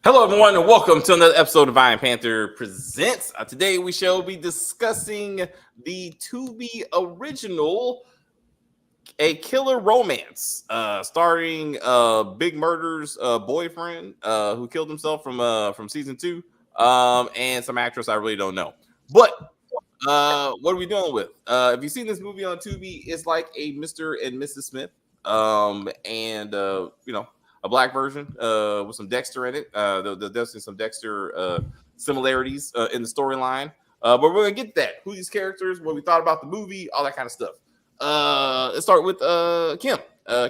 Hello, everyone, and welcome to another episode of Divine Panther Presents. Today, we shall be discussing the Tubi original, A Killer Romance, starring Big Murder's boyfriend who killed himself from season 2, and some actress I really don't know. But what are we dealing with? If you've seen this movie on Tubi, it's like a Mr. and Mrs. Smith, and a black version with some Dexter in it. There's definitely some Dexter similarities in the storyline. But we're gonna get that. Who these characters, what we thought about the movie, all that kind of stuff. Let's start with Kim.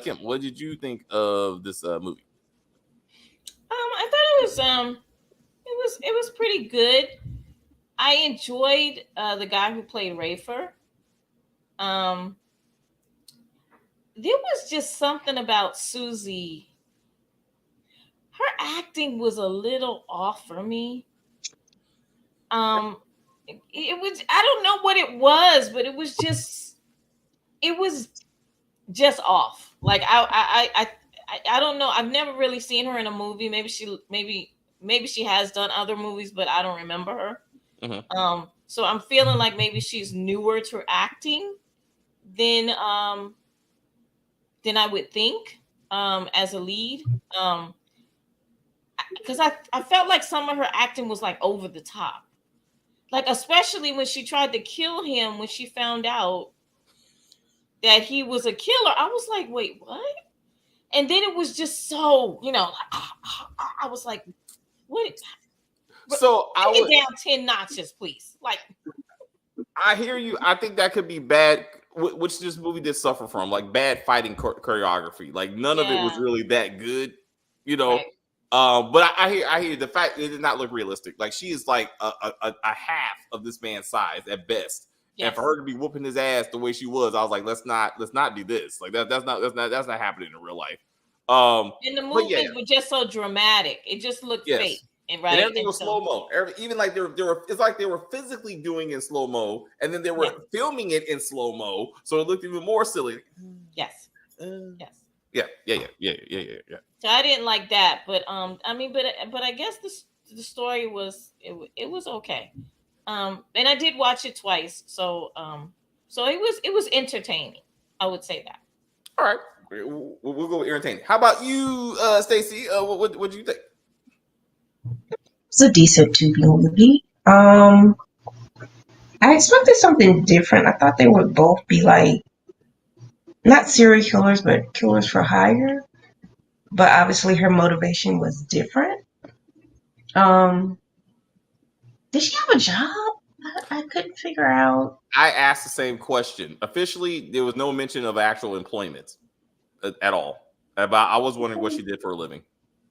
Kim, what did you think of this movie? I thought it was pretty good. I enjoyed the guy who played Rafer. There was just something about Susie. Her acting was a little off for me. It was, I don't know what it was, but it was just off. Like I don't know. I've never really seen her in a movie. Maybe she has done other movies, but I don't remember her. Mm-hmm. So I'm feeling like maybe she's newer to acting than I would think as a lead. Because I felt like some of her acting was like over the top. Like, especially when she tried to kill him, when she found out that he was a killer, I was like, wait, what? And then it was just so, I was like, what? So I would get down 10 notches, please. Like, I hear you. I think that could be bad, which this movie did suffer from, like bad fighting choreography. Like none of it was really that good, Right. But I hear the fact it did not look realistic. Like she is like a half of this man's size at best. Yes. And for her to be whooping his ass the way she was, I was like, let's not do this. Like that's not happening in real life. And the movements were just so dramatic. It just looked fake. And everything was slow mo. Even like they were, it's like they were physically doing in slow mo, and then they were filming it in slow mo, so it looked even more silly. Yes. Yeah. So I didn't like that, but but I guess the story was it was okay. And I did watch it twice, so it was entertaining. I would say that. All right, we'll go with entertaining. How about you, Stacey? What do you think? It's a decent Tubi movie. I expected something different. I thought they would both be like not serial killers, but killers for hire. But obviously, her motivation was different. Did she have a job? I couldn't figure out. I asked the same question. Officially, there was no mention of actual employment at all. I was wondering what she did for a living.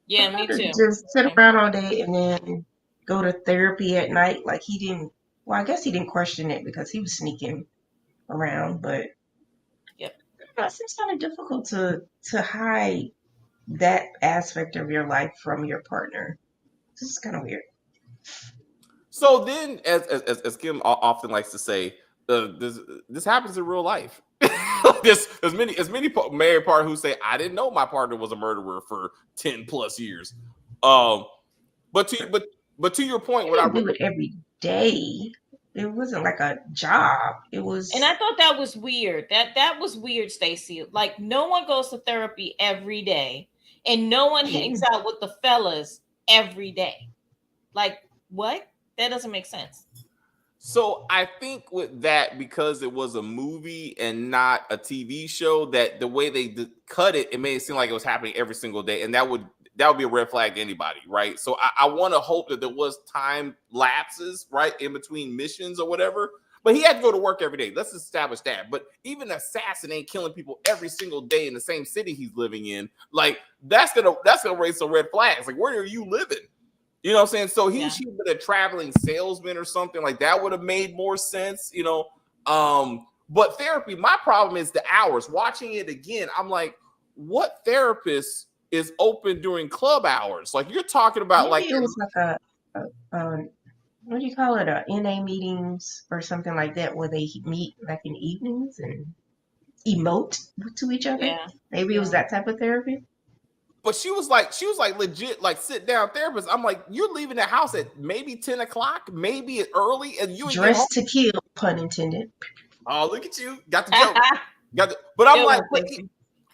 Yeah, me too. Just sit around all day and then go to therapy at night. Like he didn't. Well, I guess he didn't question it because he was sneaking around. But it seems kind of difficult to hide that aspect of your life from your partner. This is kind of weird. So then, as Kim often likes to say, this happens in real life. There's many married partners who say, "I didn't know my partner was a murderer for 10 plus years." But to your point, what I do it every day. It wasn't like a job. It was, and I thought that was weird. That was weird, Stacey. Like no one goes to therapy every day, and no one hangs out with the fellas every day. Like what? That doesn't make sense. So I think with that, because it was a movie and not a TV show, that the way they cut it, it made it seem like it was happening every single day, and that would be a red flag to anybody, right? So I want to hope that there was time lapses, right, in between missions or whatever. But he had to go to work every day. Let's establish that. But even an assassin ain't killing people every single day in the same city he's living in. Like that's gonna raise some red flags. Like where are you living? You know what I'm saying? So he should have been a traveling salesman or something like that. Would have made more sense, But therapy, my problem is the hours. Watching it again, I'm like, what therapist is open during club hours? Like you're talking about, maybe it was like a what do you call it? NA meetings or something like that, where they meet like in evenings and emote to each other. Yeah. Maybe it was that type of therapy. But she was like legit, like sit down therapist. I'm like, you're leaving the house at maybe 10 o'clock, maybe early, and you ain't get home. Dressed to kill, pun intended. Oh, look at you. Got the joke. But I'm like,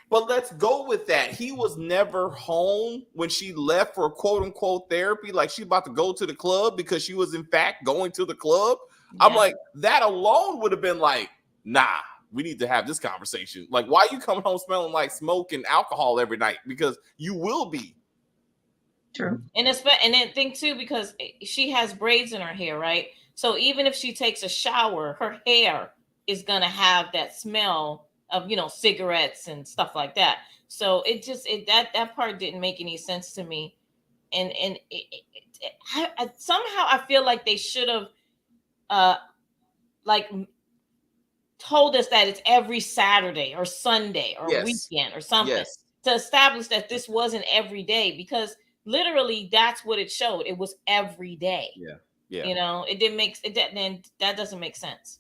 but let's go with that. He was never home when she left for quote unquote therapy. Like she's about to go to the club because she was in fact going to the club. Yeah. I'm like, that alone would have been like, nah, we need to have this conversation. Like, why are you coming home smelling like smoke and alcohol every night? Because you will be. True. And then think too, because she has braids in her hair, right? So even if she takes a shower, her hair is gonna have that smell of, you know, cigarettes and stuff like that. So that part didn't make any sense to me. And somehow I feel like they should have like told us that it's every Saturday or Sunday or weekend or something to establish that this wasn't every day, because literally that's what it showed. It was every day. Yeah. You know, it didn't make it. Then that doesn't make sense.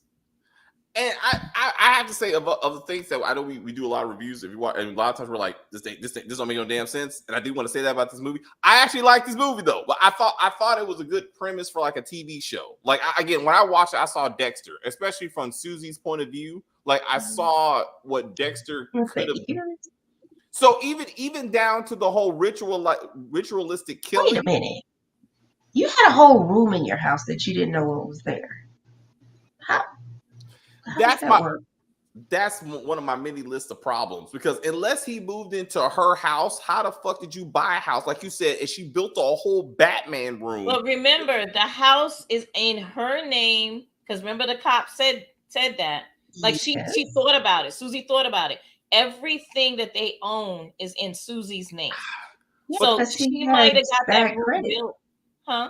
And I have to say, of the things that I know we do a lot of reviews. If you watch, and a lot of times we're like, this don't make no damn sense. And I do want to say that about this movie. I actually like this movie though, but I thought it was a good premise for like a TV show. Like again, when I watched it, I saw Dexter, especially from Susie's point of view. Like I saw what Dexter could have. So even down to the whole ritualistic killing. Wait a minute, you had a whole room in your house that you didn't know what was there. How That's one of my many lists of problems, because unless he moved into her house, how the fuck did you buy a house? Like you said, and she built a whole Batman room. Well, remember, the house is in her name, because remember the cop said that. Like she thought about it. Susie thought about it. Everything that they own is in Susie's name. So she might have got that room built. Huh?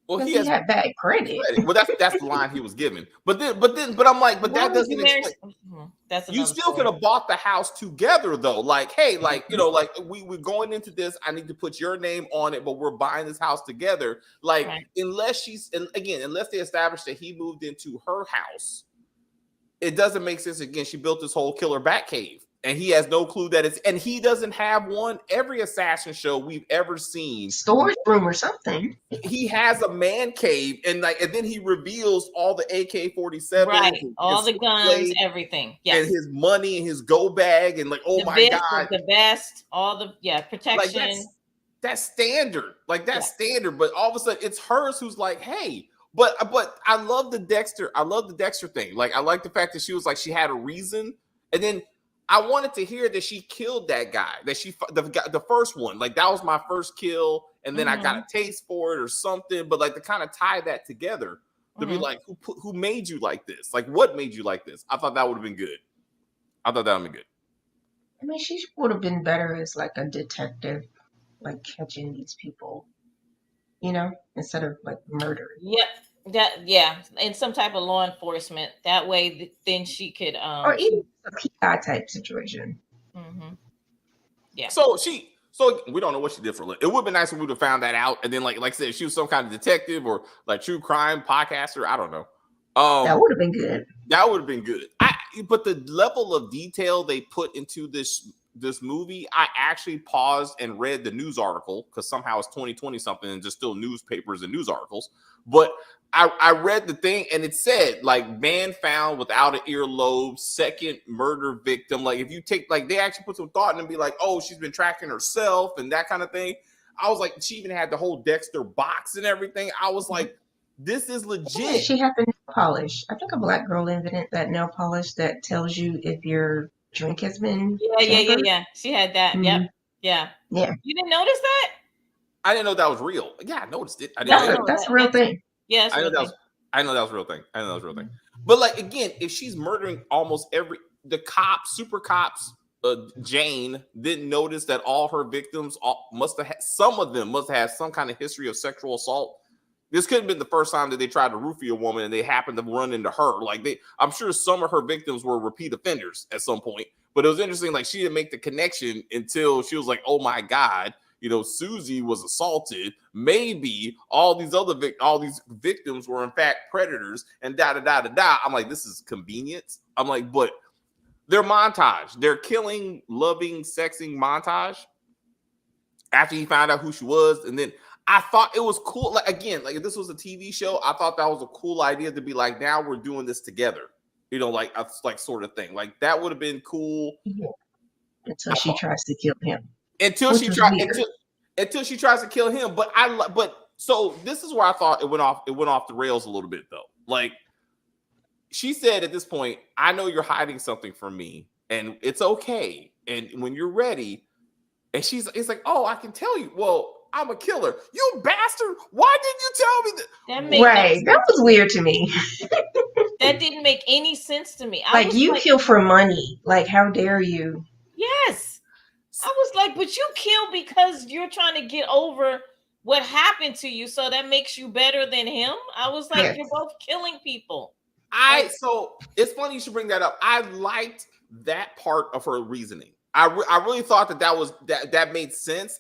Well, he had bad credit. Well, that's the line he was given. But I'm like, but that doesn't explain. You still could have bought the house together though. Like, hey, like, you know, like we're going into this. I need to put your name on it, but we're buying this house together. Like, unless they establish that he moved into her house, it doesn't make sense. Again, she built this whole killer bat cave. And he has no clue that it's, and he doesn't have one. Every assassin show we've ever seen, storage room or something, he has a man cave, and then he reveals all the AK-47, right? All the guns, everything, and his money and his go bag, and like, oh my god, the best, all the protection. Like that's standard, like that's standard. But all of a sudden, it's hers who's like, hey. But I love the Dexter. I love the Dexter thing. Like I like the fact that she was like, she had a reason, and then. I wanted to hear that she killed that guy, that the first one, like that was my first kill, and then I got a taste for it or something. But like to kind of tie that together, to be like, who made you like this? Like, what made you like this? I thought that would have been good. I mean, she would have been better as like a detective, like catching these people, you know, instead of like murdering. Yep. In some type of law enforcement. That way, then she could, or even a PI type situation. Yeah. So we don't know what she did for a living. It would have been nice if we would have found that out, and then like I said, she was some kind of detective or like true crime podcaster. I don't know. That would have been good. That would have been good. But the level of detail they put into this movie, I actually paused and read the news article, because somehow it's 2020 something and just still newspapers and news articles. But I read the thing, and it said like man found without an earlobe, second murder victim. Like if you take, like they actually put some thought in and be like, oh, she's been tracking herself and that kind of thing. I was like, she even had the whole Dexter box and everything. I was like, this is legit. Yeah, she had the nail polish. I think a black girl invented that nail polish that tells you if your drink has been tampered. Yeah. She had that. Yep. Yeah. You didn't notice that? I didn't know that was real. Yeah, I noticed it. That's a real thing. Yes. I know that was a real thing. But like again, if she's murdering almost the cops, super cops, Jane didn't notice that all her victims some of them must have some kind of history of sexual assault. This could have been the first time that they tried to roofie a woman and they happened to run into her. Like I'm sure some of her victims were repeat offenders at some point. But it was interesting, like she didn't make the connection until she was like, oh my God, you know, Susie was assaulted. Maybe all these victims were in fact predators and da da da da da. I'm like, this is convenience. I'm like, but Their montage, their killing, loving, sexing montage. After he found out who she was, and then I thought it was cool. Like again, like if this was a TV show, I thought that was a cool idea to be like, now we're doing this together. You know, like a like sort of thing. Like that would have been cool. Yeah. Until she tries to kill him. Until she tries to kill him. But so this is where I thought it went off the rails a little bit though. Like she said at this point, I know you're hiding something from me, and it's okay. And when you're ready, and it's like, oh, I can tell you. Well, I'm a killer. You bastard! Why didn't you tell me that? Right, that was weird to me. That didn't make any sense to me. Like, you kill for money. Like, how dare you? Yes. I was like, but you kill because you're trying to get over what happened to you, so that makes you better than him. I was like, yes. You're both killing people. So it's funny you should bring that up. I liked that part of her reasoning. I really thought that made sense.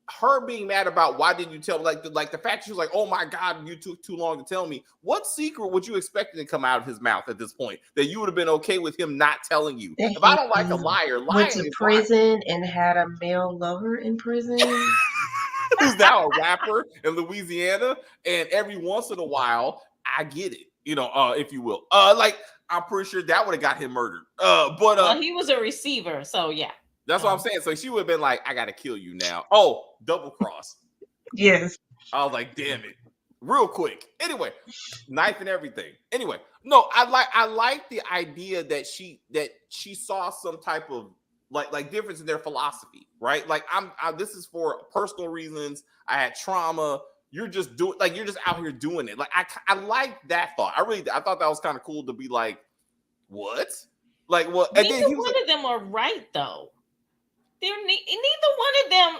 Her being mad about why didn't you tell me, like the fact she was like, oh my God, you took too long to tell me. What secret would you expect to come out of his mouth at this point that you would have been okay with him not telling you? If I don't like a liar, went to prison and had a male lover in prison. Who's now a rapper in Louisiana, and every once in a while, I get it, if you will. Like I'm pretty sure that would have got him murdered. But he was a receiver, so yeah. That's what I'm saying. So she would have been like, I gotta kill you now. Oh, double cross. Yes. I was like, damn it. Real quick. Anyway, knife and everything. Anyway, no, I like the idea that she saw some type of like difference in their philosophy, right? Like this is for personal reasons. I had trauma. You're just you're just out here doing it. Like I like that thought. I thought that was kind of cool to be like, what? Like, well, and neither then one of them are right though. Neither one of them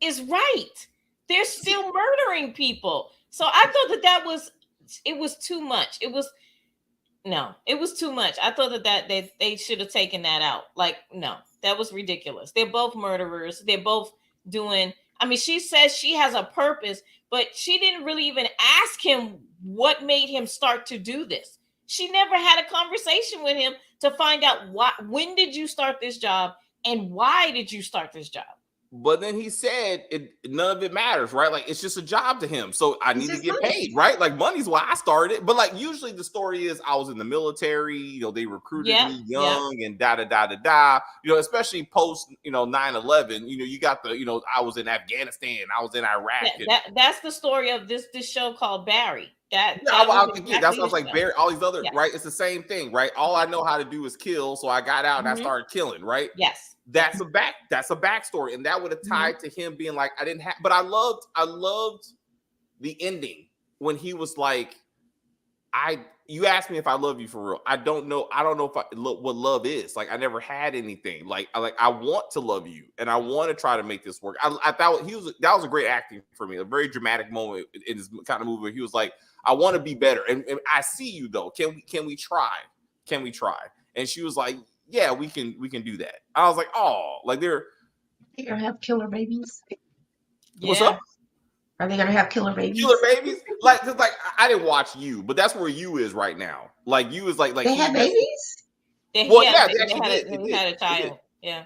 is right. They're still murdering people. So I thought that was too much. It was too much. I thought that they should have taken that out. Like, no, that was ridiculous. They're both murderers. They're both doing, she says she has a purpose, but she didn't really even ask him what made him start to do this. She never had a conversation with him to find out when did you start this job? And why did you start this job? But then he said none of it matters, right? Like it's just a job to him. So I need to get paid, right? Like money's why I started. But like usually the story is I was in the military, they recruited me young and da. Especially post, 9/11, you got the, I was in Afghanistan, I was in Iraq. That's the story of this show called Barry. That's what I was like, Barry, all these other, right? It's the same thing, right? All I know how to do is kill. So I got out and I started killing, right? Yes. That's a backstory. And that would have tied to him being like, I didn't have, but I loved the ending when he was like, you asked me if I love you for real. I don't know what love is. Like, I never had anything. Like I want to love you and I want to try to make this work. I thought that was a great acting for me. A very dramatic moment in this kind of movie where he was like, I want to be better. And I see you though. Can we try? Can we try? And she was like, yeah, we can do that. I was like, oh, like they're gonna have killer babies. What's up? Are they gonna have killer babies? Killer babies? Like I didn't watch You, but that's where You is right now. Like You is like they have babies. They had a child. Yeah.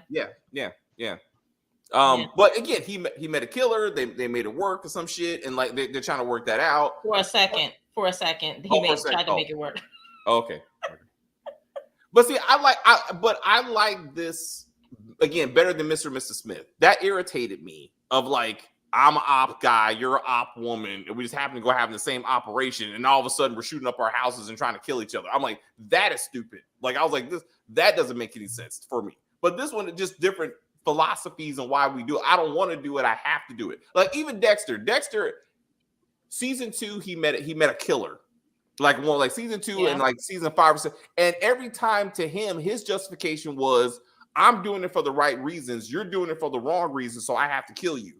But again, he met a killer. They made it work or some shit, and like they're trying to work that out for a second. He tried to make it work. Okay. But see, I like this again better than Mr. and Mrs. Smith. That irritated me. Of like, I'm an op guy, you're an op woman, and we just happen to go having the same operation, and all of a sudden we're shooting up our houses and trying to kill each other. I'm like, that is stupid. Like I was like, that doesn't make any sense for me. But this one is just different philosophies and why we do it. I don't want to do it. I have to do it. Like even Dexter, season 2, he met a killer. Like season 2 and like season 5 or 6. And every time to him, his justification was, I'm doing it for the right reasons. You're doing it for the wrong reasons. So I have to kill you.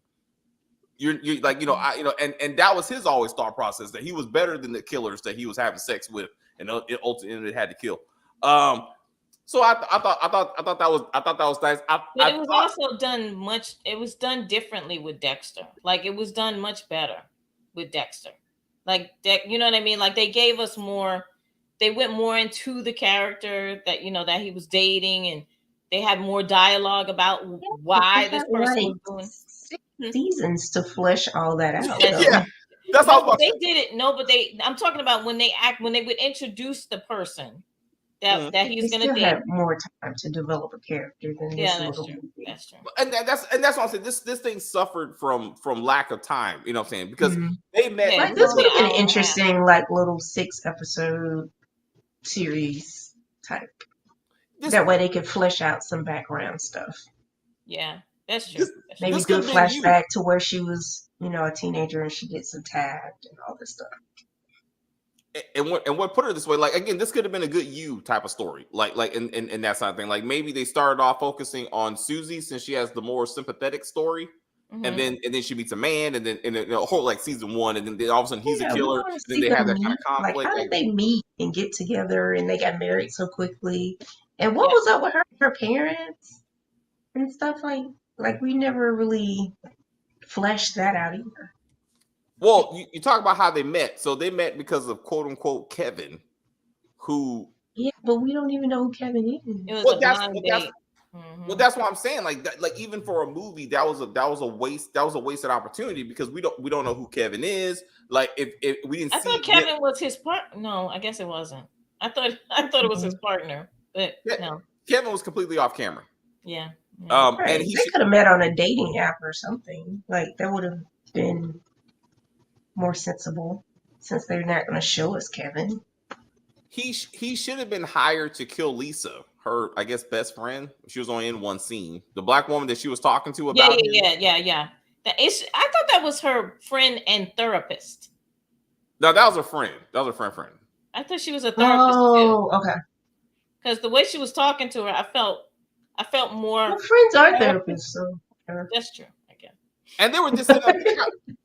You're like, and that was his always thought process that he was better than the killers that he was having sex with. And it ultimately had to kill. So I thought that was nice. But it was also done it was done differently with Dexter. Like it was done much better with Dexter. Like, you know what I mean? Like they gave us more they went more into the character that that he was dating, and they had more dialogue about why this person was doing. 6 seasons to flesh all that out. Yeah, that's no, all. but they did it. No, but I'm talking about when they would introduce the person that he's they going to still date. have more time to develop a character than this little movie. That's true. And that's what I'm saying. This thing suffered from lack of time. You know what I'm saying? Because they met. Like this would have been an interesting, like little 6-episode series type. That way they could flesh out some background stuff. Yeah, that's true. Maybe do a flashback to where she was, a teenager and she gets attacked and all this stuff. And what put her this way, like again, this could have been a good You type of story, like in that side of thing. Like maybe they started off focusing on Susie since she has the more sympathetic story, and then she meets a man, and then in a whole like season 1, and then all of a sudden he's a killer, and then they have that kind of conflict. Like how did they meet and get together, and they got married so quickly? And what was up with her parents and stuff like we never really fleshed that out either. Well, you talk about how they met. So they met because of quote unquote Kevin, who. Yeah, but we don't even know who Kevin is. It was a blind date. Well, that's what I'm saying. Like that, like even for a movie, that was a waste. That was a wasted opportunity because we don't know who Kevin is. Like if we didn't. I thought Kevin was his partner. No, I guess it wasn't. I thought it was his partner, but no. Kevin was completely off camera. Yeah. Right. And they could have met on a dating app or something. Like that would have been more sensible, since they're not going to show us Kevin. He should have been hired to kill Lisa, her I guess best friend. She was only in one scene. The black woman that she was talking to about. Yeah. I thought that was her friend and therapist. No, that was her friend. Friend. I thought she was a therapist too. Oh, okay. Because the way she was talking to her, I felt more. Well, friends are therapists, so that's true. I guess. And they were just sitting on the couch.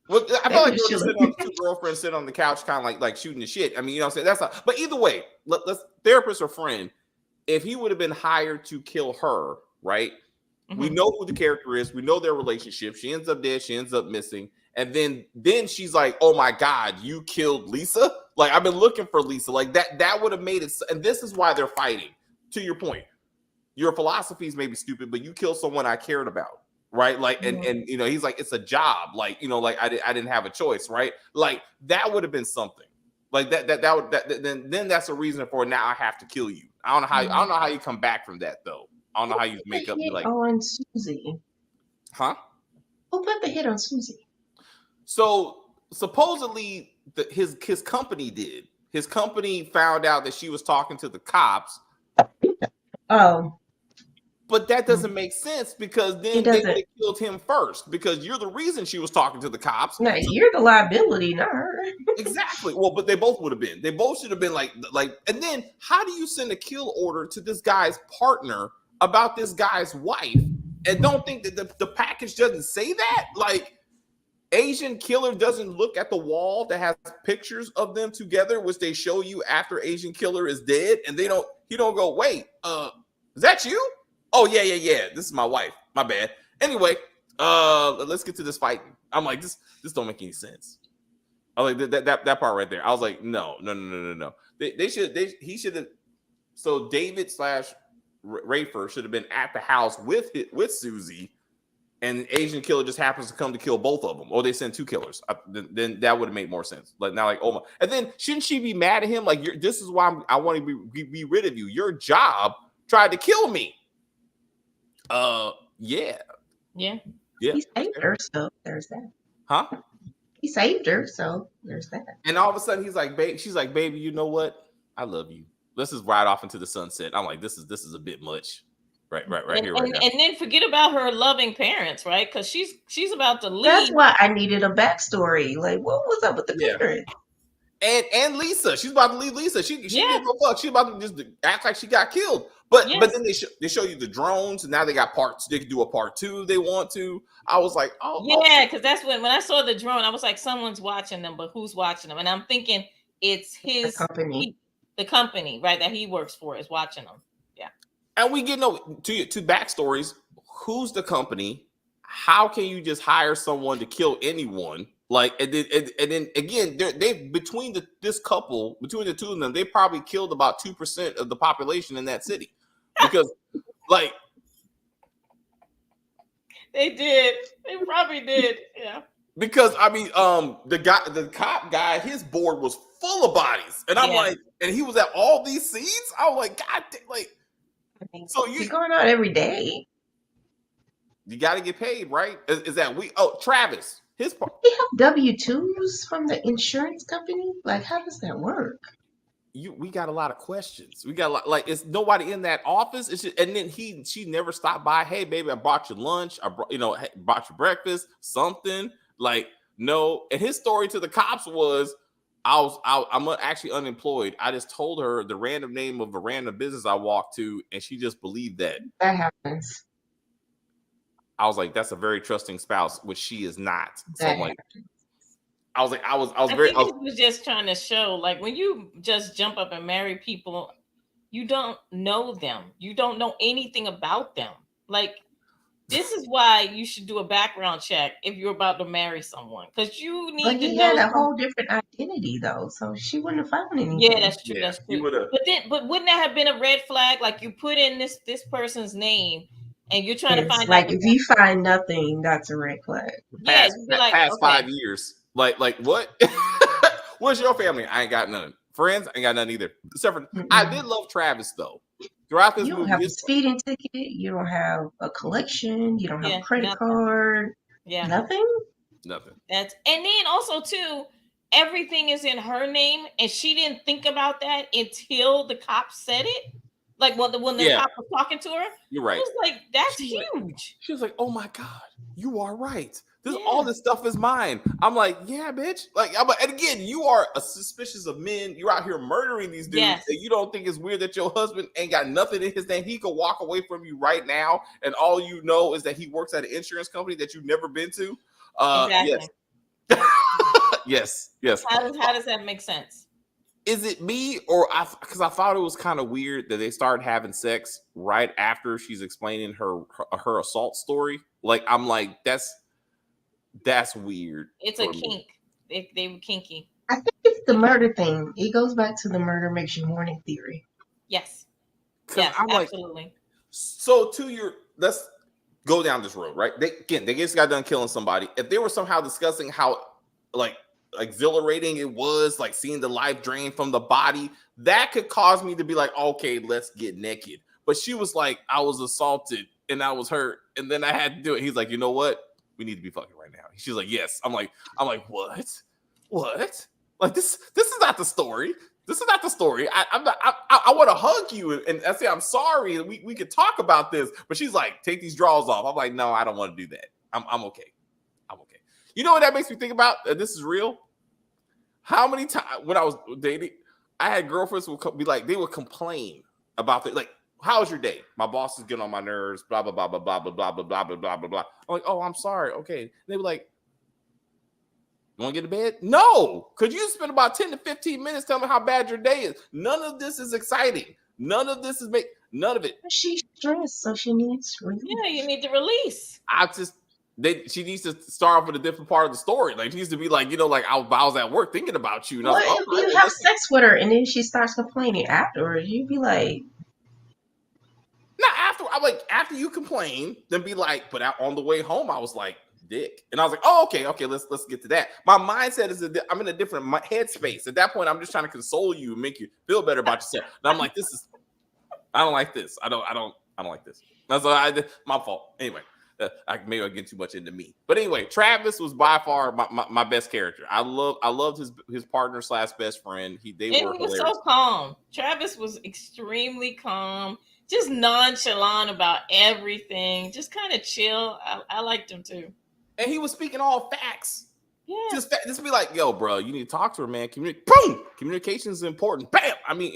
Well, I felt like they were sitting on two girlfriends sitting on the couch, kind of like shooting the shit. I mean, you know what I'm saying? That's not. But either way, let's therapist or friend. If he would have been hired to kill her, right? We know who the character is. We know their relationship. She ends up dead. She ends up missing. And then she's like, "Oh my God, you killed Lisa!" Like I've been looking for Lisa. Like that would have made it. And this is why they're fighting. To your point, your philosophies may be stupid, but you killed someone I cared about, right? Like and he's like, it's a job. Like like I didn't have a choice, right? Like that would have been something. Like then that's a reason for now I have to kill you. I don't know how you come back from that though. I don't know how you make up like on Susie. Huh? Who put the hit on Susie? So supposedly his company did. His company found out that she was talking to the cops. Oh. But that doesn't make sense because then they would have killed him first because you're the reason she was talking to the cops. No, you're the liability, not her. Exactly. Well, but they both would have been. They both should have been like. And then how do you send a kill order to this guy's partner about this guy's wife and don't think that the package doesn't say that? Like Asian Killer doesn't look at the wall that has pictures of them together, which they show you after Asian Killer is dead, and he don't go, wait, is that you? Oh, yeah. This is my wife. My bad. Anyway, let's get to this fighting. I'm like, this don't make any sense. I was like that part right there. I was like, no. He should have. So David / Rafer should have been at the house with Susie, and Asian Killer just happens to come to kill both of them, or they send two killers. Then that would have made more sense. Like now, like oh my, and then shouldn't she be mad at him? Like this is why I want to be rid of you. Your job tried to kill me. Yeah. He saved her, so there's that. Huh? He saved her, so there's that. And all of a sudden, he's like, she's like, baby, you know what? I love you. Let's just ride off into the sunset. I'm like, this is a bit much. Right here, right now. And then forget about her loving parents, right? Because she's about to leave. That's why I needed a backstory. Like, what was up with the parents? And Lisa, she's about to leave Lisa. She didn't go fuck. She's about to just act like she got killed. But then they show you the drones, and now they got parts. They can do a part 2 if they want to. I was like, because that's when I saw the drone, I was like, someone's watching them, but who's watching them? And I'm thinking it's his company, the company, right, that he works for is watching them. Yeah. And we get to backstories. Who's the company? How can you just hire someone to kill anyone? Like, and then again, they between this couple, between the two of them, they probably killed about 2% of the population in that city, because like they did. They probably did. Yeah. Because I mean, the cop guy, his board was full of bodies, and I'm like, and he was at all these scenes. I was like, God, like, so you're going out every day. You got to get paid, right? Is that we? Oh, Travis, his part. They have W-2s from the insurance company. Like, how does that work? We got a lot of questions. We got a lot, like, it's nobody in that office. It's just, and then she never stopped by. Hey, baby, I bought you lunch. I brought bought you breakfast, something. Like, no. And his story to the cops was, I'm actually unemployed. I just told her the random name of a random business I walked to, and she just believed that. That happens. I was like, that's a very trusting spouse, which she is not. So I'm like, happens. I was just trying to show, like, when you just jump up and marry people, you don't know them. You don't know anything about them. Like, this is why you should do a background check if you're about to marry someone, because you need but to he know. had a whole different identity, though, so she wouldn't have found anything. Yeah, that's true. That's true. But wouldn't that have been a red flag? Like, you put in this person's name, and you're trying to find like, if you find nothing, that's a red flag. Past 5 years. Like what? Where's your family? I ain't got none. Friends, I ain't got none either. Except for I did love Travis though. Throughout this movie, you don't have a speeding ticket. You don't have a collection. You don't have a credit card. Yeah, nothing. And then also too, everything is in her name, and she didn't think about that until the cop said it. Like, when the cop was talking to her, you're right. I was like, that's huge. She was like, "Oh my God, you are right. All this stuff is mine." I'm like, "Yeah, bitch." Like, and again, you are suspicious of men. You're out here murdering these dudes, and you don't think it's weird that your husband ain't got nothing in his name. He could walk away from you right now, and all you know is that he works at an insurance company that you've never been to. Exactly. Yes. Yes. How does that make sense? Is it me, or because I thought it was kind of weird that they started having sex right after she's explaining her assault story? Like, I'm like, that's weird. It's a kink. They were kinky. I think it's the murder thing. It goes back to the murder makes you horny theory. Yes. Yes, I'm absolutely. Like, so let's go down this road, right? They just got done killing somebody. If they were somehow discussing how, like, exhilarating it was, like, seeing the life drain from the body, that could cause me to be like, okay, let's get naked. But she was like, I was assaulted and I was hurt, and then I had to do it. He's like, you know what? We need to be fucking right now. She's like, yes. I'm like, what? Like, this is not the story. This is not the story. I want to hug you and I say I'm sorry, and we could talk about this. But she's like, take these drawers off. I'm like, no, I don't want to do that. I'm okay. I'm okay. You know what that makes me think about? This is real. How many times when I was dating, I had girlfriends who would be like, they would complain about it. Like, how was your day? My boss is getting on my nerves, blah, blah, blah, blah, blah, blah, blah, blah, blah, blah, blah, blah, blah. I'm like, oh, I'm sorry. Okay. And they were like, you want to get to bed? No. Could you spend about 10 to 15 minutes telling me how bad your day is? None of this is exciting. None of this is none of it. She's stressed, so she needs release. Yeah, you need to release. She needs to start off with a different part of the story. Like, she needs to be like, like, I was at work thinking about you. And well, if you have sex with her and then she starts complaining afterwards, you'd be like, not after. I'm like, after you complain, then be like, but on the way home, I was like, dick. And I was like, oh, okay, let's get to that. My mindset is I'm in a different headspace. At that point, I'm just trying to console you and make you feel better about yourself. And I'm like, I don't like this. I don't like this. That's my fault. Anyway. Maybe I get too much into me, but anyway, Travis was by far my best character. I loved his partner / best friend. He was so calm. Travis was extremely calm, just nonchalant about everything, just kind of chill. I liked him too, and he was speaking all facts. Yeah, just be like, yo, bro, you need to talk to her, man. Boom, communication is important. Bam. I mean,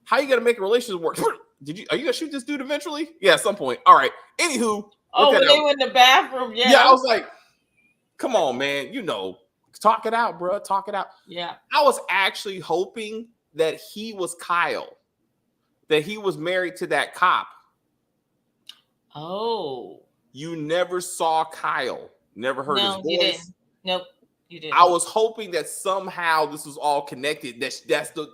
how you gonna make a relationship work? Are you gonna shoot this dude eventually? Yeah, at some point. All right. Anywho. Oh, when they were in the bathroom, yeah. Yeah, I was like, come on, man. Talk it out, bro. Talk it out. Yeah. I was actually hoping that he was Kyle, that he was married to that cop. Oh. You never saw Kyle. Never heard his voice. You didn't. Nope. You did. I was hoping that somehow this was all connected. That's the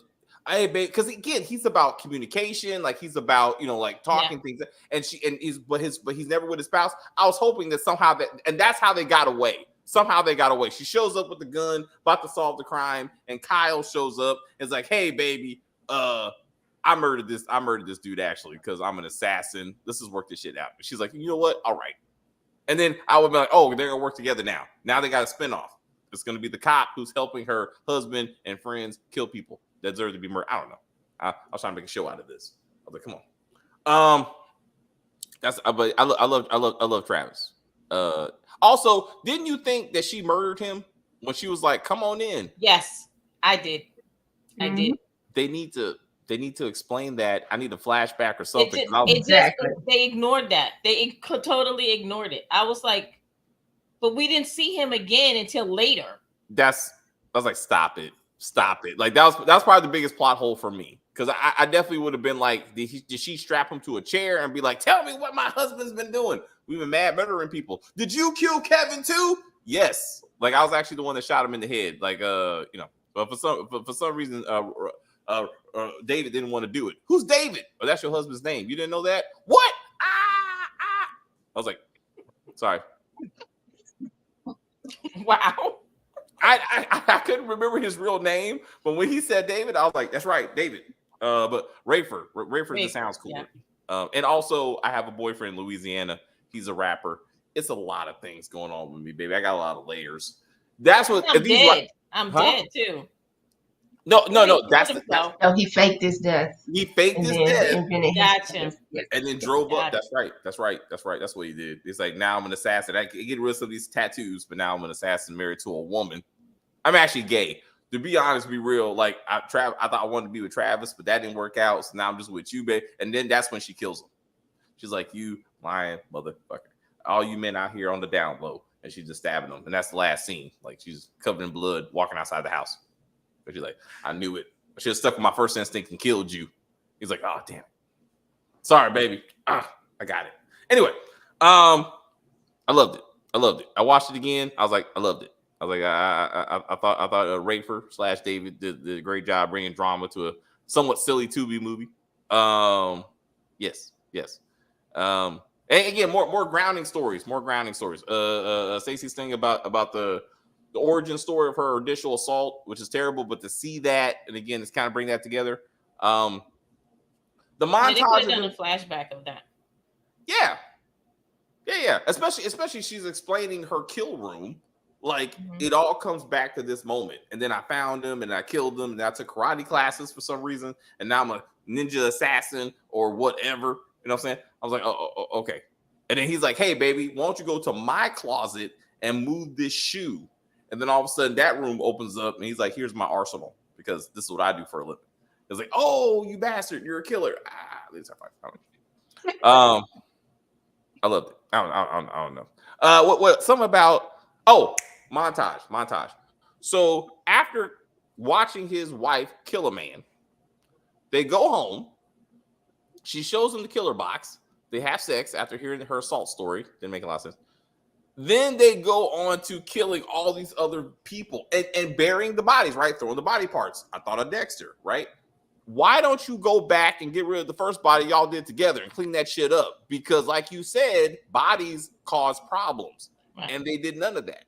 hey, babe, because again, he's about communication, like he's about like talking things, and he's never with his spouse. I was hoping that somehow and that's how they got away. Somehow they got away. She shows up with the gun, about to solve the crime, and Kyle shows up and is like, "Hey, baby, I murdered this dude actually because I'm an assassin. Let's just work this shit out." She's like, "You know what? All right." And then I would be like, "Oh, they're gonna work together now. Now they got a spinoff. It's gonna be the cop who's helping her husband and friends kill people that deserve to be murdered." I don't know. I was trying to make a show out of this. I was like, "Come on." That's but I love Travis. Also, didn't you think that she murdered him when she was like, "Come on in"? Yes, I did. I did. They need to explain that. I need a flashback or something. They ignored that. They totally ignored it. I was like, but we didn't see him again until later. I was like, stop it. Like that was probably the biggest plot hole for me. Because I definitely would have been like, did she strap him to a chair and be like, "Tell me what my husband's been doing? We've been mad murdering people. Did you kill Kevin too?" Yes. Like I was actually the one that shot him in the head. Like but for some reason David didn't want to do it. Who's David? Oh, that's your husband's name. You didn't know that? What? I was like, sorry. Wow. I couldn't remember his real name, but when he said David, I was like, that's right, David. But Rayford just sounds cooler. Yeah. And also, I have a boyfriend in Louisiana. He's a rapper. It's a lot of things going on with me, baby. I got a lot of layers. That's what I'm dead. I'm dead too. No. That's no. He faked his death. He faked his death. Gotcha. And then drove up. That's right. That's what he did. It's like, now I'm an assassin. I get rid of some of these tattoos, but now I'm an assassin married to a woman. I'm actually gay. To be honest, be real. Like I thought I wanted to be with Travis, but that didn't work out. So now I'm just with you, babe. And then that's when she kills him. She's like, "You lying motherfucker! All you men out here on the down low," and she's just stabbing him. And that's the last scene. Like she's covered in blood, walking outside the house. But she's like, "I knew it. I should have stuck with my first instinct and killed you." He's like, "Oh damn, sorry, baby. I got it." Anyway, I loved it. I watched it again. I was like, I loved it. I was like, I thought Rayford / David did a great job bringing drama to a somewhat silly Tubi movie. Yes. And again, more grounding stories. Stacey's thing about the origin story of her initial assault, which is terrible, but to see that, and again, it's kind of bring that together. The montage. They could have done a flashback of that. Yeah. Especially she's explaining her kill room. Like it all comes back to this moment. And then I found him and I killed him. And I took karate classes for some reason. And now I'm a ninja assassin or whatever. You know what I'm saying? I was like, oh, okay. And then he's like, "Hey, baby, why don't you go to my closet and move this shoe?" And then all of a sudden that room opens up and he's like, "Here's my arsenal because this is what I do for a living." It's like, "Oh, you bastard, you're a killer." I loved it. I don't know. What something about montage. So after watching his wife kill a man, they go home. She shows him the killer box. They have sex after hearing her assault story. Didn't make a lot of sense. Then they go on to killing all these other people and burying the bodies, right? Throwing the body parts. I thought of Dexter, right? Why don't you go back and get rid of the first body y'all did together and clean that shit up? Because like you said, bodies cause problems. Right. And they did none of that.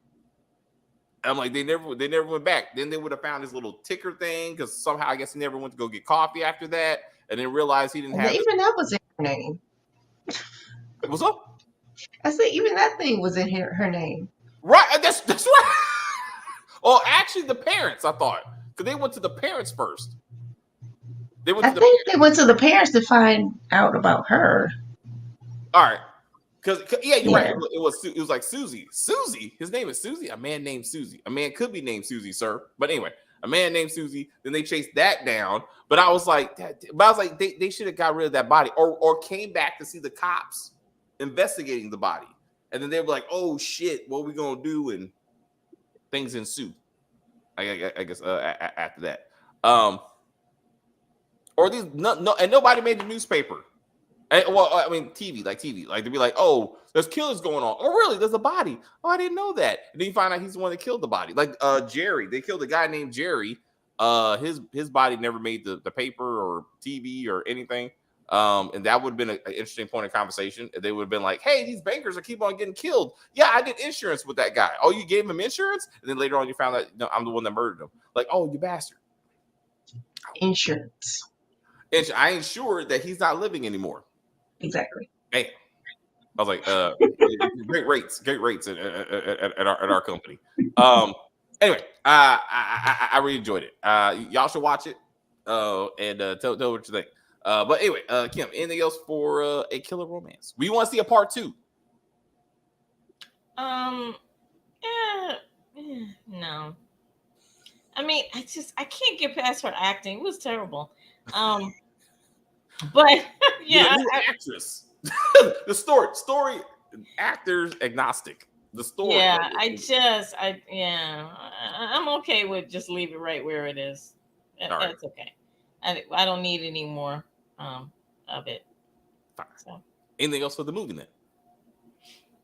I'm like, they never went back. Then they would have found this little ticker thing because somehow I guess he never went to go get coffee after that, and then realized he didn't have. Even that was in her name. What's up? I said even that thing was in her name. Right, that's right. Well, actually, the parents, I thought, because they went to the parents first. They went to the parents to find out about her. All right. Because you're right. It was like Susie. His name is Susie. A man named Susie. A man could be named Susie, sir. But anyway, a man named Susie. Then they chased that down. But I was like, they should have got rid of that body, or came back to see the cops investigating the body, and then they were like, "Oh shit, what are we gonna do?" And things ensue. I guess after that, or these and nobody made the newspaper. Well, I mean, TV, like to be like, oh, there's killers going on. Oh, really? There's a body. Oh, I didn't know that. And then you find out he's the one that killed the body. Like Jerry, they killed a guy named Jerry. His body never made the paper or TV or anything. And that would have been an interesting point of conversation. They would have been like, hey, these bankers are keep on getting killed. Yeah, I did insurance with that guy. Oh, you gave him insurance? And then later on, you found out I'm the one that murdered him. Like, oh, you bastard. Insurance. And I ensured that he's not living anymore. Exactly. Hey, I was like, great rates at our company. Anyway, I really enjoyed it. Y'all should watch it. And tell what you think. But anyway, Kim, anything else for A Killer Romance? We want to see a part 2. No. I mean, I can't get past her acting. It was terrible. But yeah, actress. The story, actors agnostic. The story. Yeah, I'm okay with just leave it right where it is. That's okay. I don't need any more of it. Fine. So. Anything else for the movie then?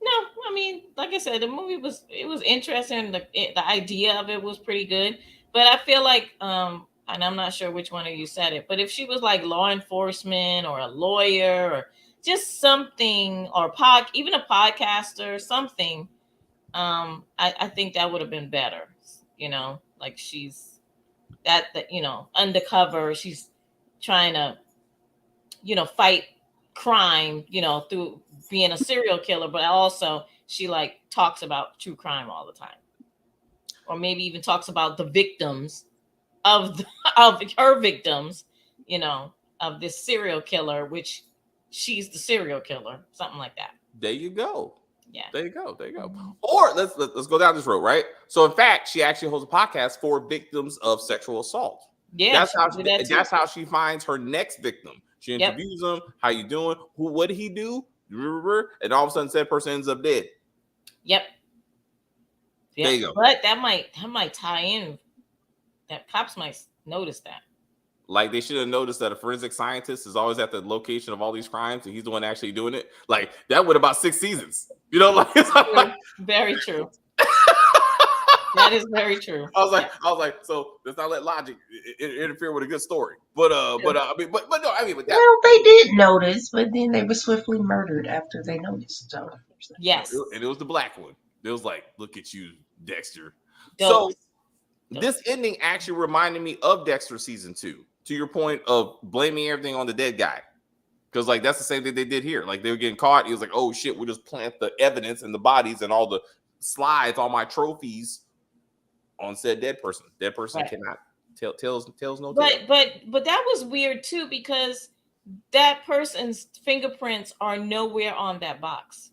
No, I mean, like I said, the movie was interesting. The idea of it was pretty good, but I feel like and I'm not sure which one of you said it, but if she was like law enforcement or a lawyer or just something, or even a podcaster or something, I think that would have been better. You know, like she's that undercover. She's trying to, fight crime, through being a serial killer, but also she like talks about true crime all the time, or maybe even talks about the victims of her victims, of this serial killer, which she's the serial killer, something like that. There you go. Yeah. There you go. Or let's go down this road, right? So in fact, she actually holds a podcast for victims of sexual assault. Yeah, that's how she finds her next victim. She interviews them. How you doing? What did he do? Remember? And all of a sudden, said person ends up dead. Yep. There you go. But that might tie in. That cops might notice that. Like they should have noticed that a forensic scientist is always at the location of all these crimes, and he's the one actually doing it. Like that would about 6 seasons. Very true. That is very true. I was like, so let's not let logic interfere with a good story. But no, they did notice, but then they were swiftly murdered after they noticed. So yes, and it was the black one. It was like, look at you, Dexter. Dope. This ending actually reminded me of Dexter season 2. To your point of blaming everything on the dead guy. Because like that's the same thing they did here. Like they were getting caught. He was like, oh shit, we'll just plant the evidence and the bodies and all the slides, all my trophies on said dead person. Dead person cannot tells no tale. But that was weird too, because that person's fingerprints are nowhere on that box,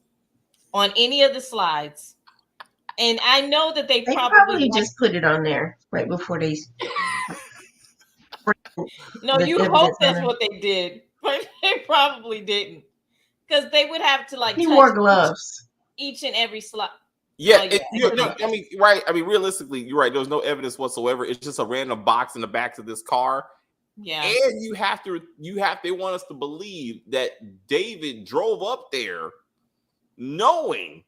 on any of the slides. And I know that they probably just put it on there right before they. No, you hope that's what they did, but they probably didn't, because they would have to like. He wore gloves. Each and every slide. Yeah, right. I mean, realistically, you're right. There was no evidence whatsoever. It's just a random box in the back of this car. Yeah, and they want us to believe that David drove up there, knowing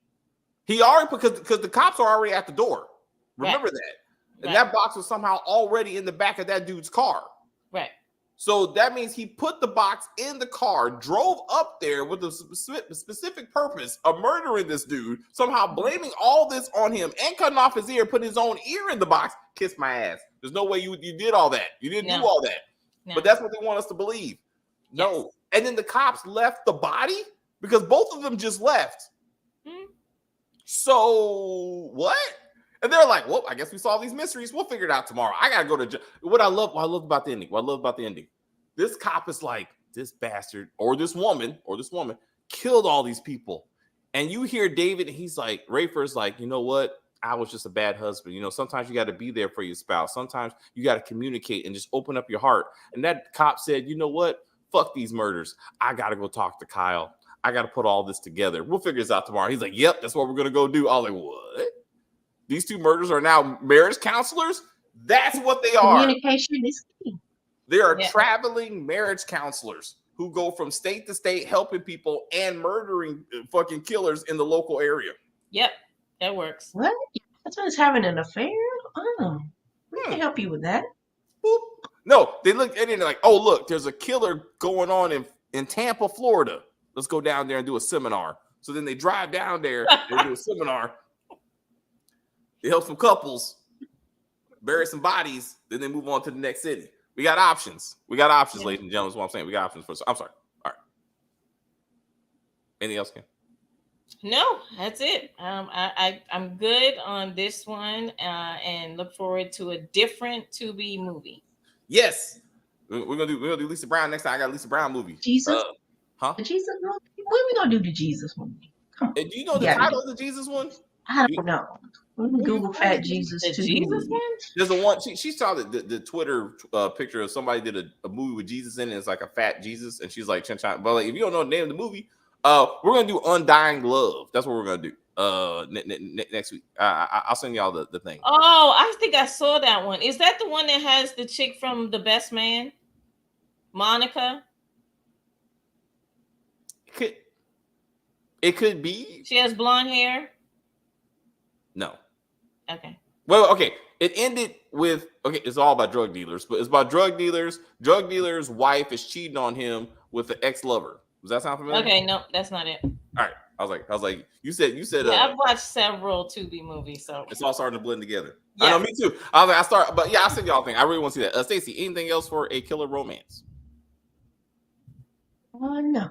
he already because the cops are already at the door. Remember that, and that box was somehow already in the back of that dude's car. Right. So that means he put the box in the car, drove up there with a specific purpose of murdering this dude, somehow blaming all this on him and cutting off his ear, putting his own ear in the box. Kiss my ass. There's no way you did all that. You didn't do all that. No. But that's what they want us to believe. No. Yes. And then the cops left the body because both of them just left. Mm-hmm. So what? And they're like, well, I guess we solve these mysteries. We'll figure it out tomorrow. I got to go to what I love about the ending. This cop is like, this bastard or this woman killed all these people. And you hear David, and he's like, Rafer's like, you know what? I was just a bad husband. You know, sometimes you got to be there for your spouse. Sometimes you got to communicate and just open up your heart. And that cop said, you know what? Fuck these murders. I got to go talk to Kyle. I got to put all this together. We'll figure this out tomorrow. He's like, yep, that's what we're going to go do. I was like, what? These two murders are now marriage counselors? That's what they are. Communication is key. They are traveling marriage counselors who go from state to state helping people and murdering fucking killers in the local area. Yep, that works. What? Husband's having an affair? Oh, we can help you with that. Boop. No, they look at it and they're like, oh, look, there's a killer going on in Tampa, Florida. Let's go down there and do a seminar. So then they drive down there and do a seminar. They help some couples, bury some bodies, then they move on to the next city. We got options. Ladies and gentlemen. That's what I'm saying. We got options for. I'm sorry. All right. Anything else, Ken? No, that's it. I'm good on this one, and look forward to a different Tubi movie. Yes, we're gonna do Lisa Brown next time. I got a Lisa Brown movie. Jesus, The Jesus movie. When are we gonna do the Jesus movie? Come on. Do you know the title of the Jesus one? I don't know. Google Fat Jesus. The Jesus one? There's a one. She saw the Twitter picture of somebody did a movie with Jesus in it. It's like a fat Jesus, and she's like, but like, if you don't know the name of the movie, we're gonna do Undying Love. That's what we're gonna do next week. I'll send y'all the thing. Oh, I think I saw that one. Is that the one that has the chick from The Best Man, Monica? It could be. She has blonde hair. No. Okay. Well, okay. It ended with it's all about drug dealers, but it's about drug dealers. Drug dealer's wife is cheating on him with an ex-lover. Does that sound familiar? Okay, no, that's not it. All right. I was like, you said. Yeah, I've watched several Tubi movies, so it's all starting to blend together. Yeah. I know, me too. But yeah, I'll send y'all a thing. I really want to see that. Stacey, anything else for a killer romance? No.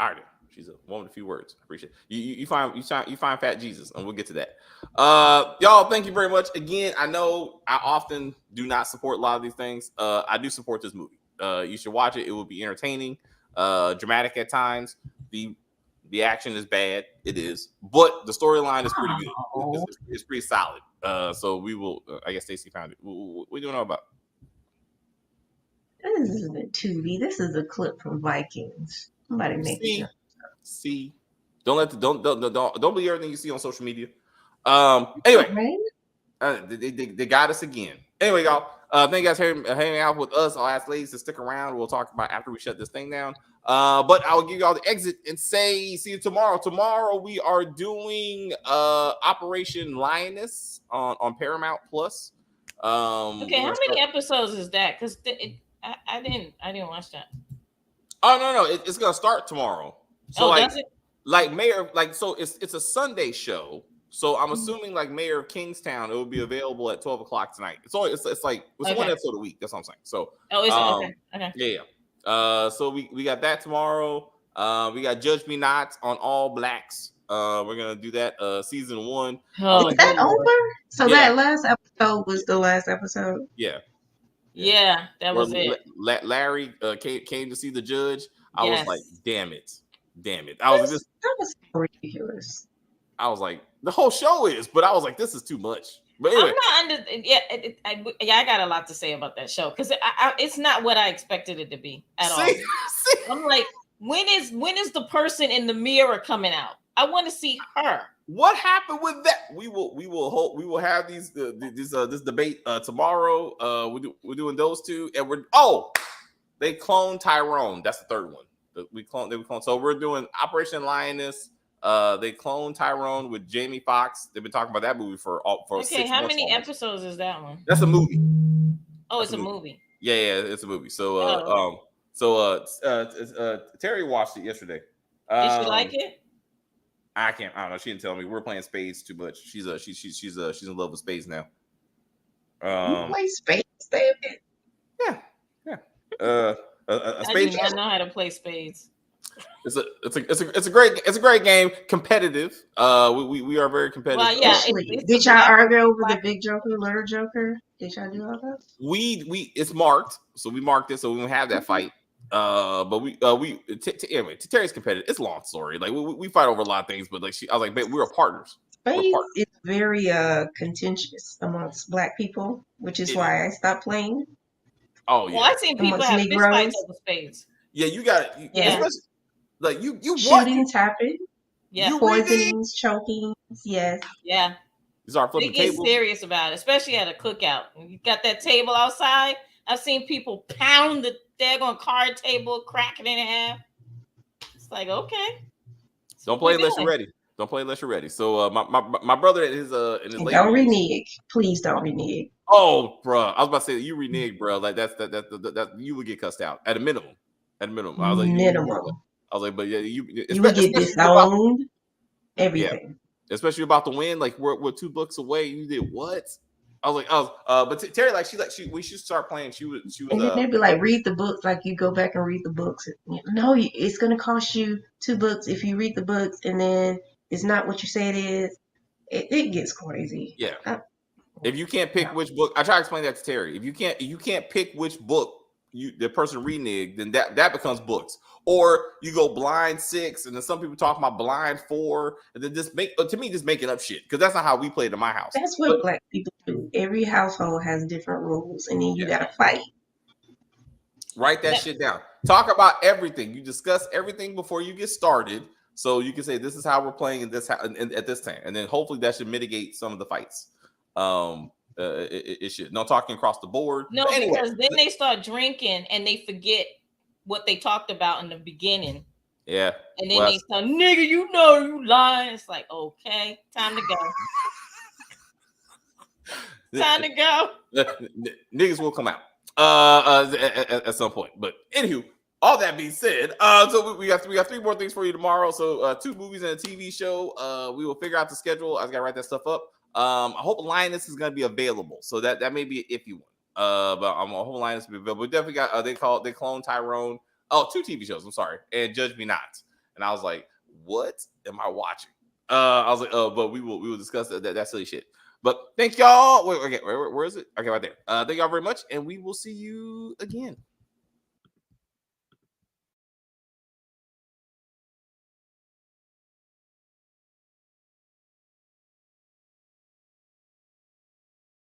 All right. She's a woman with a few words. I appreciate it. You find Fat Jesus, and we'll get to that. Y'all, thank you very much. Again, I know I often do not support a lot of these things. I do support this movie. You should watch it. It will be entertaining, dramatic at times. The action is bad. It is, but the storyline is pretty good. It's pretty solid. So we will. I guess Stacey found it. What do you know about? This isn't Tubi. This is a clip from Vikings. Somebody make it. See, don't believe everything you see on social media. Anyway, they got us again. Anyway, y'all, thank you guys for hanging out with us. I'll ask ladies to stick around. We'll talk about after we shut this thing down. But I'll give y'all the exit and say see you tomorrow. Tomorrow we are doing Operation Lioness on Paramount Plus. Okay, how many episodes is that? Because I didn't watch that. Oh no, it's gonna start tomorrow. So does it? So it's a Sunday show. So I'm assuming like Mayor of Kingstown, it will be available at 12 o'clock tonight. It's one episode a week. That's what I'm saying. So okay. Yeah. So we got that tomorrow. We got Judge Me Not on All Blacks. We're gonna do that season 1. Oh, is that over? So that last episode was the last episode? Yeah, that was it. Larry came to see the judge. I was like, damn it. That was ridiculous. I was like, the whole show is, but I was like, this is too much. But anyway. I'm not under. I got a lot to say about that show because it's not what I expected it to be at all. I'm like, when is the person in the mirror coming out? I want to see her. What happened with that? We will have this debate tomorrow. We're doing those two, and they cloned Tyrone. That's the third one. We cloned. So we're doing Operation Lioness. They cloned Tyrone with Jamie Foxx. They've been talking about that movie for 6 months. How many episodes is that one? That's a movie. Oh, it's a movie. Yeah, it's a movie. So Terry watched it yesterday. Did she like it? I don't know. She didn't tell me. We're playing spades too much. She's in love with spades now. You play spades, David? Yeah. I do not know how to play spades. It's a great game. Competitive. We are very competitive. Well, yeah. Did y'all argue over the big joker, little joker? Did y'all do all that? It's marked, so we marked it, so we don't have that fight. But anyway, Terry's competitive. It's a long story. Like we fight over a lot of things, but like I was like, we're partners. Spades is very contentious amongst Black people, which is why I stopped playing. Oh yeah. Well, I've seen people have fist fights over spades. Yeah, you got it. Yeah. Like you shootings happen. Yeah. Poisonings, chokings. Yes. Yeah. You start flipping they get tables. Serious about it, especially at a cookout. You got that table outside. I've seen people pound the daggone card table, crack it in half. It's like, okay. Don't play unless you're ready. Don't play unless you're ready. So my brother in his And late don't years. renege. Please don't renege. Oh, bro, I was about to say you renege, bro. Like that you would get cussed out at a minimum. At a minimum, I was like, I was like, but yeah, you would get disowned. Everything. Yeah, especially about the win. Like we're 2 books away. You did what? I was like, but Terry, we should start playing. She was. And then they'd be like, read the books. Like you go back and read the books. No, it's gonna cost you 2 books if you read the books, and then it's not what you say it is. It gets crazy. Yeah. If you can't pick which book, I try to explain that to Terry. If you can't pick which book the person reneged, then that becomes books. Or you go blind 6, and then some people talk about blind 4, and then just making up shit, because that's not how we played in my house. That's what Black people do. Every household has different rules, and then you gotta fight. Write that shit down. Talk about everything. You discuss everything before you get started, so you can say this is how we're playing at this time, and then hopefully that should mitigate some of the fights. It should. No talking across the board. No, anyway, because then they start drinking and they forget what they talked about in the beginning. Yeah. And then they start, nigga, you know you lying. It's like, okay, time to go. Time to go. Niggas will come out at some point. But anywho, all that being said, so we got 3 more things for you tomorrow. So 2 movies and a TV show. We will figure out the schedule. I just gotta write that stuff up. I hope Linus is going to be available, so that may be an iffy one. But I'm hoping Linus will be available. We definitely got they clone Tyrone. Oh, 2 TV shows. I'm sorry, and Judge Me Not. And I was like, what am I watching? I was like, but we will discuss that silly shit. But thank y'all. Wait, okay, where is it? Okay, right there. Thank y'all very much, and we will see you again.